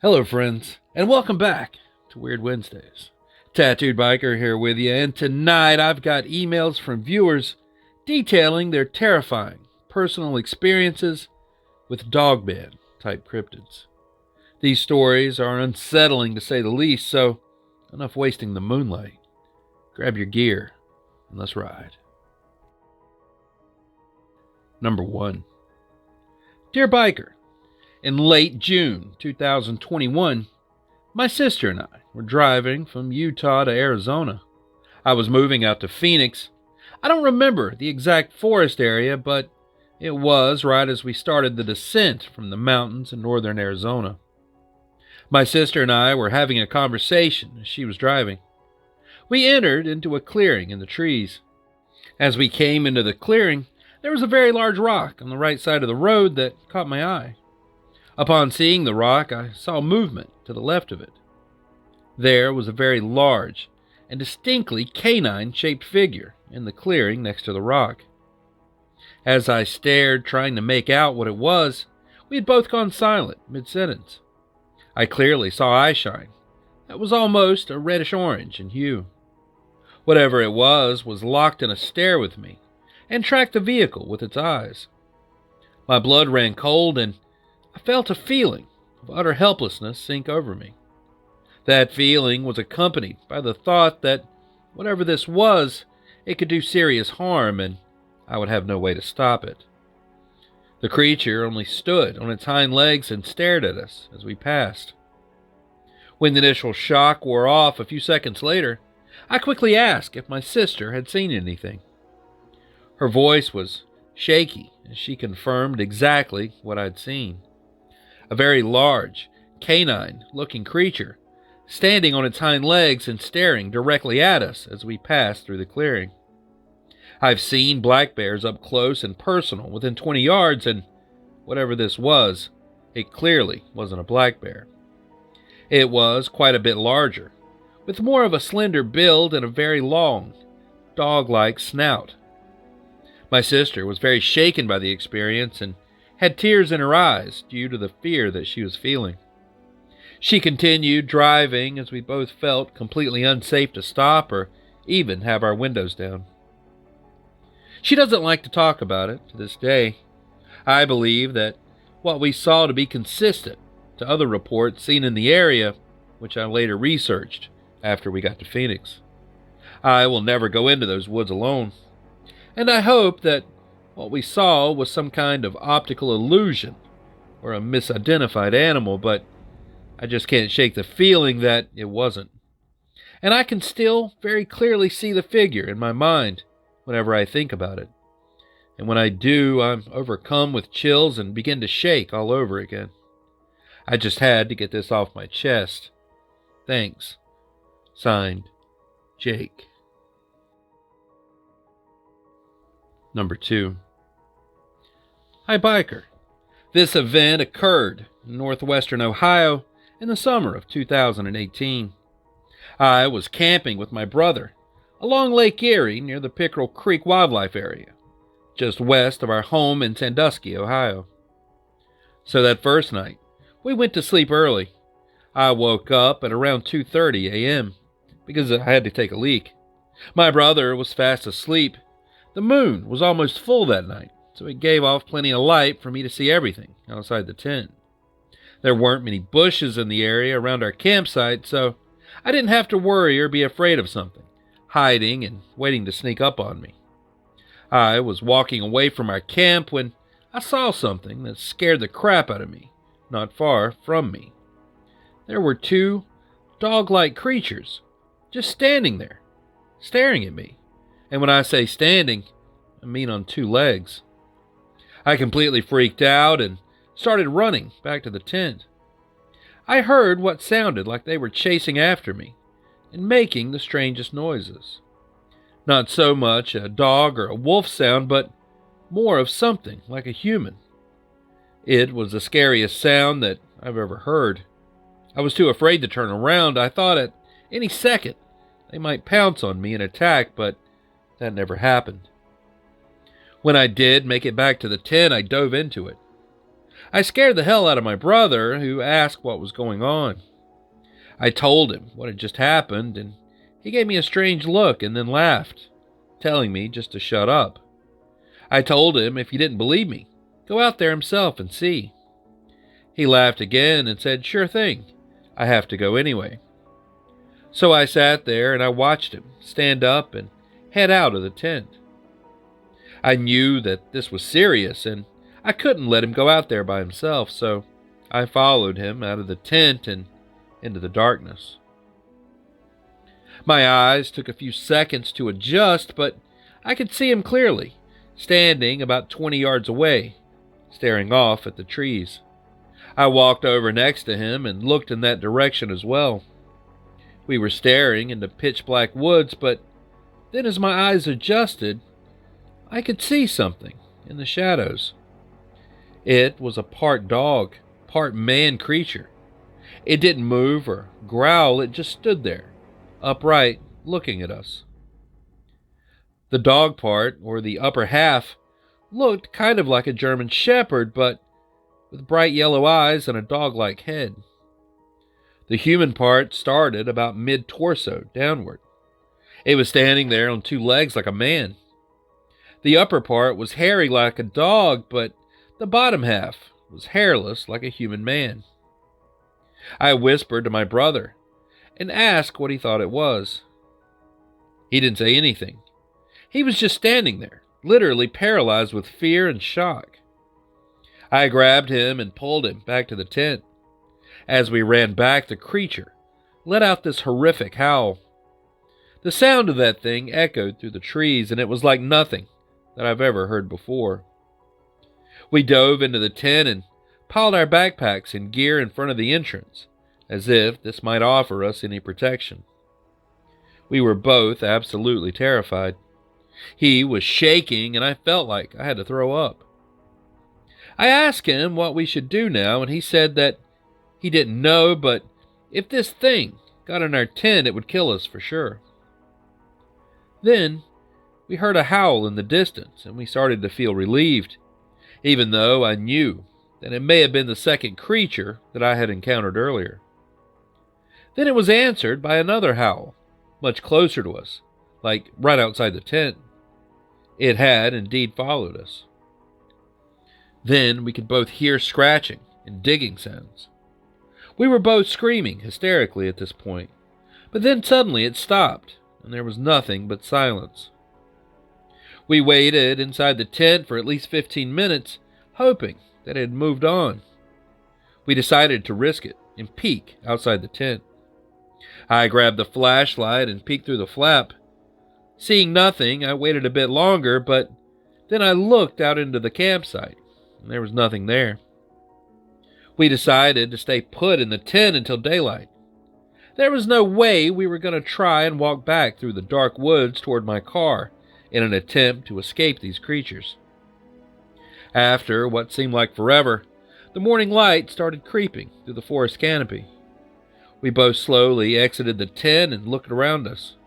Hello, friends, and welcome back to Weird Wednesdays. Tattooed Biker here with you, and tonight I've got emails from viewers detailing their terrifying personal experiences with Dogman type cryptids. These stories are unsettling to say the least, so enough wasting the moonlight. Grab your gear and let's ride. Number 1. Dear Biker, in late June 2021, my sister and I were driving from Utah to Arizona. I was moving out to Phoenix. I don't remember the exact forest area, but it was right as we started the descent from the mountains in northern Arizona. My sister and I were having a conversation as she was driving. We entered into a clearing in the trees. As we came into the clearing, there was a very large rock on the right side of the road that caught my eye. Upon seeing the rock, I saw movement to the left of it. There was a very large and distinctly canine-shaped figure in the clearing next to the rock. As I stared, trying to make out what it was, we had both gone silent mid-sentence. I clearly saw eyeshine that was almost a reddish-orange in hue. Whatever it was locked in a stare with me and tracked the vehicle with its eyes. My blood ran cold and I felt a feeling of utter helplessness sink over me. That feeling was accompanied by the thought that whatever this was, it could do serious harm and I would have no way to stop it. The creature only stood on its hind legs and stared at us as we passed. When the initial shock wore off a few seconds later, I quickly asked if my sister had seen anything. Her voice was shaky as she confirmed exactly what I'd seen. A very large, canine-looking creature, standing on its hind legs and staring directly at us as we passed through the clearing. I've seen black bears up close and personal within 20 yards, and whatever this was, it clearly wasn't a black bear. It was quite a bit larger, with more of a slender build and a very long, dog-like snout. My sister was very shaken by the experience and had tears in her eyes due to the fear that she was feeling. She continued driving as we both felt completely unsafe to stop or even have our windows down. She doesn't like to talk about it to this day. I believe that what we saw to be consistent to other reports seen in the area, which I later researched after we got to Phoenix. I will never go into those woods alone, and I hope that what we saw was some kind of optical illusion or a misidentified animal, but I just can't shake the feeling that it wasn't. And I can still very clearly see the figure in my mind whenever I think about it. And when I do, I'm overcome with chills and begin to shake all over again. I just had to get this off my chest. Thanks. Signed, Jake. Number 2. Hi, Biker. This event occurred in northwestern Ohio in the summer of 2018. I was camping with my brother along Lake Erie near the Pickerel Creek Wildlife Area, just west of our home in Sandusky, Ohio. So that first night, we went to sleep early. I woke up at around 2:30 a.m. because I had to take a leak. My brother was fast asleep. The moon was almost full that night, so it gave off plenty of light for me to see everything outside the tent. There weren't many bushes in the area around our campsite, so I didn't have to worry or be afraid of something hiding and waiting to sneak up on me. I was walking away from our camp when I saw something that scared the crap out of me, not far from me. There were 2 dog-like creatures just standing there, staring at me. And when I say standing, I mean on 2 legs. I completely freaked out and started running back to the tent. I heard what sounded like they were chasing after me and making the strangest noises. Not so much a dog or a wolf sound, but more of something like a human. It was the scariest sound that I've ever heard. I was too afraid to turn around. I thought at any second they might pounce on me and attack, but that never happened. When I did make it back to the tent, I dove into it. I scared the hell out of my brother, who asked what was going on. I told him what had just happened, and he gave me a strange look and then laughed, telling me just to shut up. I told him if he didn't believe me, go out there himself and see. He laughed again and said, sure thing, I have to go anyway. So I sat there and I watched him stand up and head out of the tent. I knew that this was serious and I couldn't let him go out there by himself, so I followed him out of the tent and into the darkness. My eyes took a few seconds to adjust, but I could see him clearly, standing about 20 yards away, staring off at the trees. I walked over next to him and looked in that direction as well. We were staring into pitch-black woods, but then as my eyes adjusted, I could see something in the shadows. It was a part dog, part man creature. It didn't move or growl, it just stood there, upright, looking at us. The dog part, or the upper half, looked kind of like a German shepherd, but with bright yellow eyes and a dog-like head. The human part started about mid-torso downward. It was standing there on two legs like a man. The upper part was hairy like a dog, but the bottom half was hairless like a human man. I whispered to my brother and asked what he thought it was. He didn't say anything. He was just standing there, literally paralyzed with fear and shock. I grabbed him and pulled him back to the tent. As we ran back, the creature let out this horrific howl. The sound of that thing echoed through the trees, and it was like nothing that I've ever heard before. We dove into the tent and piled our backpacks and gear in front of the entrance, as if this might offer us any protection. We were both absolutely terrified. He was shaking, and I felt like I had to throw up. I asked him what we should do now, and he said that he didn't know, but if this thing got in our tent, it would kill us for sure. Then we heard a howl in the distance, and we started to feel relieved, even though I knew that it may have been the second creature that I had encountered earlier. Then it was answered by another howl, much closer to us, like right outside the tent. It had indeed followed us. Then we could both hear scratching and digging sounds. We were both screaming hysterically at this point, but then suddenly it stopped, and there was nothing but silence. We waited inside the tent for at least 15 minutes, hoping that it had moved on. We decided to risk it and peek outside the tent. I grabbed the flashlight and peeked through the flap. Seeing nothing, I waited a bit longer, but then I looked out into the campsite, and there was nothing there. We decided to stay put in the tent until daylight. There was no way we were going to try and walk back through the dark woods toward my car in an attempt to escape these creatures. After what seemed like forever, the morning light started creeping through the forest canopy. We both slowly exited the tent and looked around us.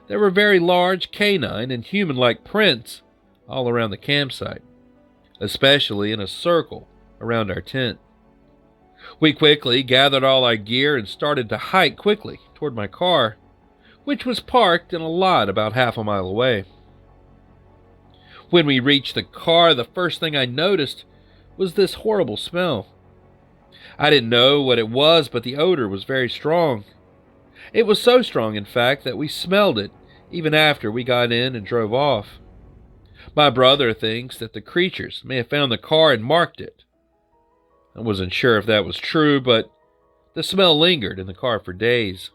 There were very large canine and human-like prints all around the campsite, especially in a circle around our tent. We quickly gathered all our gear and started to hike quickly toward my car, which was parked in a lot about half a mile away. When we reached the car, the first thing I noticed was this horrible smell. I didn't know what it was, but the odor was very strong. It was so strong, in fact, that we smelled it even after we got in and drove off. My brother thinks that the creatures may have found the car and marked it. I wasn't sure if that was true, but the smell lingered in the car for days.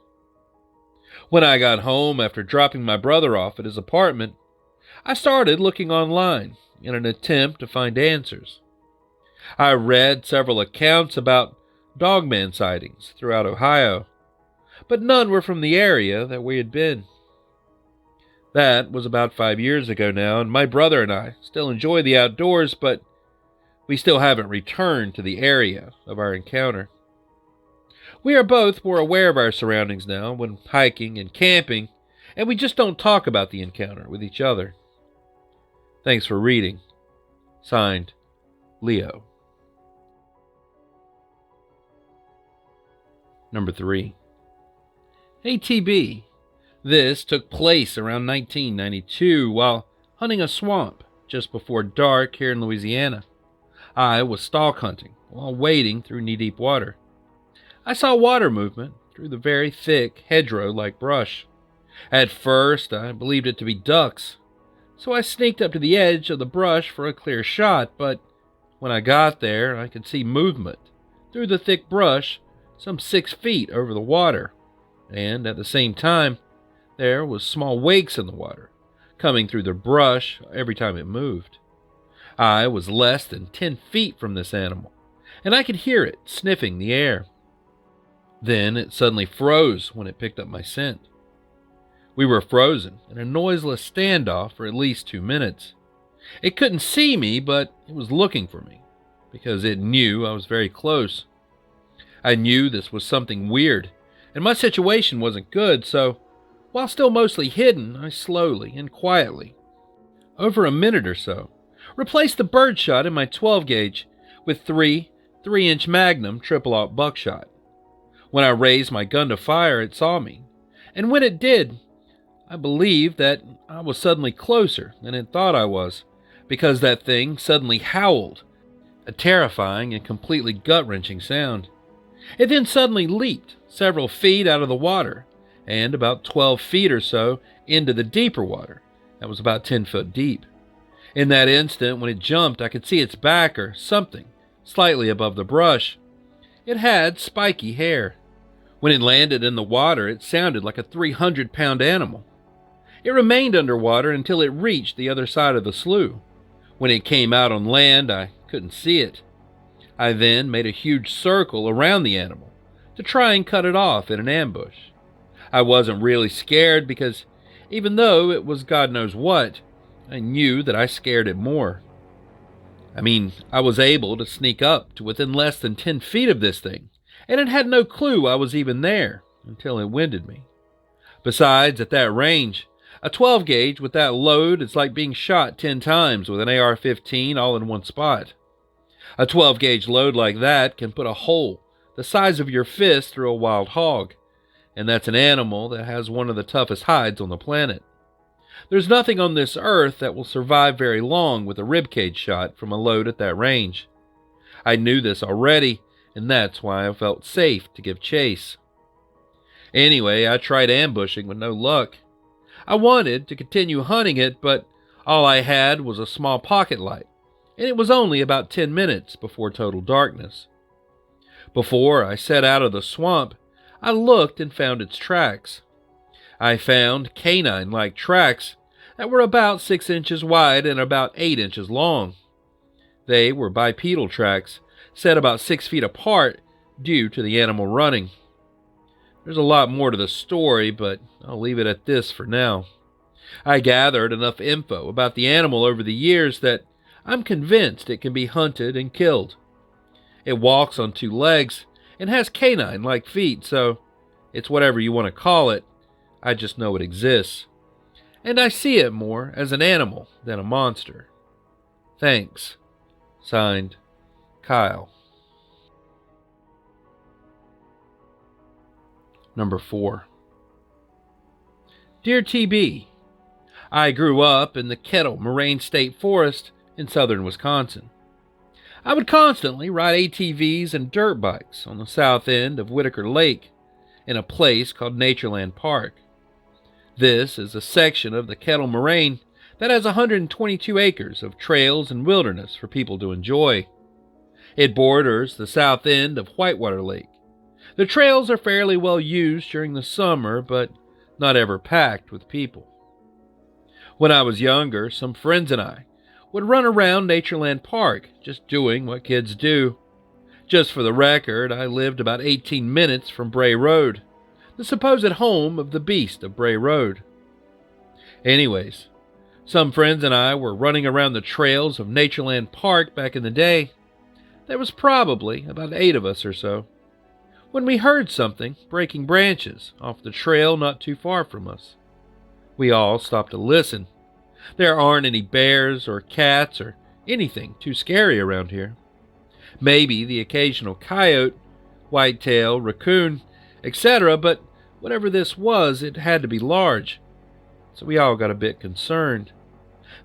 When I got home after dropping my brother off at his apartment, I started looking online in an attempt to find answers. I read several accounts about Dogman sightings throughout Ohio, but none were from the area that we had been. That was about 5 years ago now, and my brother and I still enjoy the outdoors, but we still haven't returned to the area of our encounter. We are both more aware of our surroundings now when hiking and camping, and we just don't talk about the encounter with each other. Thanks for reading. Signed, Leo. Number 3. ATB. This took place around 1992 while hunting a swamp just before dark here in Louisiana. I was stalk hunting while wading through knee-deep water. I saw water movement through the very thick hedgerow-like brush. At first, I believed it to be ducks, so I sneaked up to the edge of the brush for a clear shot, but when I got there, I could see movement through the thick brush some 6 feet over the water, and at the same time, there was small wakes in the water, coming through the brush every time it moved. I was less than 10 feet from this animal, and I could hear it sniffing the air. Then it suddenly froze when it picked up my scent. We were frozen in a noiseless standoff for at least 2 minutes. It couldn't see me, but it was looking for me, because it knew I was very close. I knew this was something weird, and my situation wasn't good, so while still mostly hidden, I slowly and quietly, over a minute or so, replaced the birdshot in my 12-gauge with 3 3-inch Magnum triple-aught buckshot. When I raised my gun to fire, it saw me, and when it did, I believed that I was suddenly closer than it thought I was, because that thing suddenly howled, a terrifying and completely gut-wrenching sound. It then suddenly leaped several feet out of the water, and about 12 feet or so into the deeper water that was about 10 foot deep. In that instant, when it jumped, I could see its back or something slightly above the brush. It had spiky hair. When it landed in the water, it sounded like a 300-pound animal. It remained underwater until it reached the other side of the slough. When it came out on land, I couldn't see it. I then made a huge circle around the animal to try and cut it off in an ambush. I wasn't really scared because even though it was God knows what, I knew that I scared it more. I was able to sneak up to within less than 10 feet of this thing, and it had no clue I was even there until it winded me. Besides, at that range, a 12-gauge with that load is like being shot 10 times with an AR-15 all in one spot. A 12-gauge load like that can put a hole the size of your fist through a wild hog, and that's an animal that has one of the toughest hides on the planet. There's nothing on this earth that will survive very long with a ribcage shot from a load at that range. I knew this already, and that's why I felt safe to give chase. Anyway, I tried ambushing with no luck. I wanted to continue hunting it, but all I had was a small pocket light, and it was only about 10 minutes before total darkness. Before I set out of the swamp, I looked and found its tracks. I found canine-like tracks that were about 6 inches wide and about 8 inches long. They were bipedal tracks, set about 6 feet apart due to the animal running. There's a lot more to the story, but I'll leave it at this for now. I gathered enough info about the animal over the years that I'm convinced it can be hunted and killed. It walks on 2 legs and has canine-like feet, so it's whatever you want to call it. I just know it exists. And I see it more as an animal than a monster. Thanks. Signed, Kyle. Number 4. Dear TB, I grew up in the Kettle Moraine State Forest in southern Wisconsin. I would constantly ride ATVs and dirt bikes on the south end of Whitaker Lake in a place called Natureland Park. This is a section of the Kettle Moraine that has 122 acres of trails and wilderness for people to enjoy. It borders the south end of Whitewater Lake. The trails are fairly well used during the summer, but not ever packed with people. When I was younger, some friends and I would run around Natureland Park, just doing what kids do. Just for the record, I lived about 18 minutes from Bray Road, the supposed home of the beast of Bray Road. Anyways, some friends and I were running around the trails of Natureland Park back in the day. There was probably about 8 of us or so, when we heard something breaking branches off the trail not too far from us. We all stopped to listen. There aren't any bears or cats or anything too scary around here. Maybe the occasional coyote, whitetail, raccoon, etc. But whatever this was, it had to be large. So we all got a bit concerned.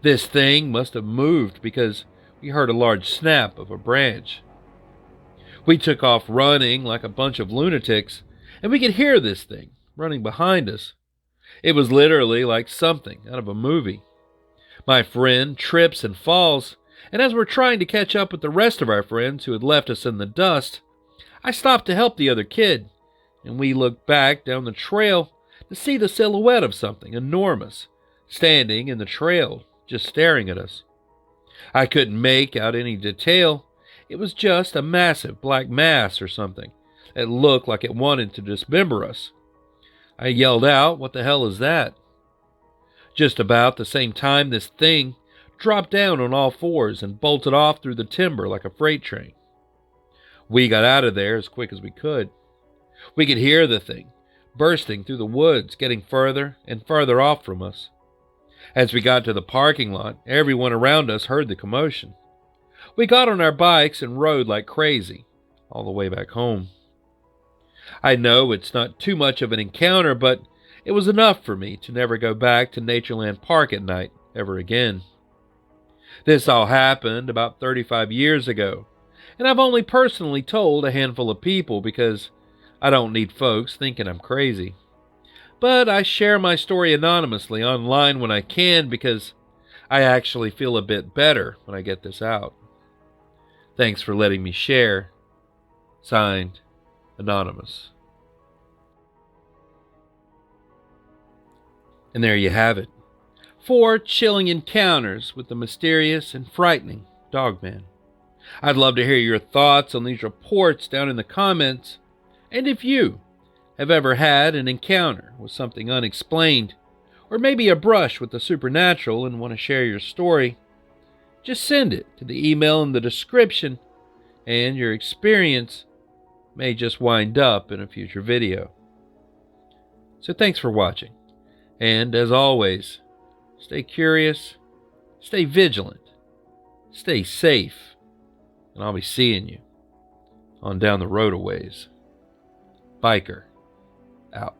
This thing must have moved because we heard a large snap of a branch. We took off running like a bunch of lunatics, and we could hear this thing running behind us. It was literally like something out of a movie. My friend trips and falls, and as we're trying to catch up with the rest of our friends who had left us in the dust, I stopped to help the other kid, and we looked back down the trail to see the silhouette of something enormous standing in the trail, just staring at us. I couldn't make out any detail. It was just a massive black mass or something that looked like it wanted to dismember us. I yelled out, "What the hell is that?" Just about the same time, this thing dropped down on all fours and bolted off through the timber like a freight train. We got out of there as quick as we could. We could hear the thing bursting through the woods, getting further and further off from us. As we got to the parking lot, everyone around us heard the commotion. We got on our bikes and rode like crazy all the way back home. I know it's not too much of an encounter, but it was enough for me to never go back to Natureland Park at night ever again. This all happened about 35 years ago, and I've only personally told a handful of people because I don't need folks thinking I'm crazy. But I share my story anonymously online when I can because I actually feel a bit better when I get this out. Thanks for letting me share. Signed, Anonymous. And there you have it. 4 chilling encounters with the mysterious and frightening Dogman. I'd love to hear your thoughts on these reports down in the comments. And if you have ever had an encounter with something unexplained, or maybe a brush with the supernatural and want to share your story, just send it to the email in the description, and your experience may just wind up in a future video. So thanks for watching, and as always, stay curious, stay vigilant, stay safe, and I'll be seeing you on down the road a ways. Biker out.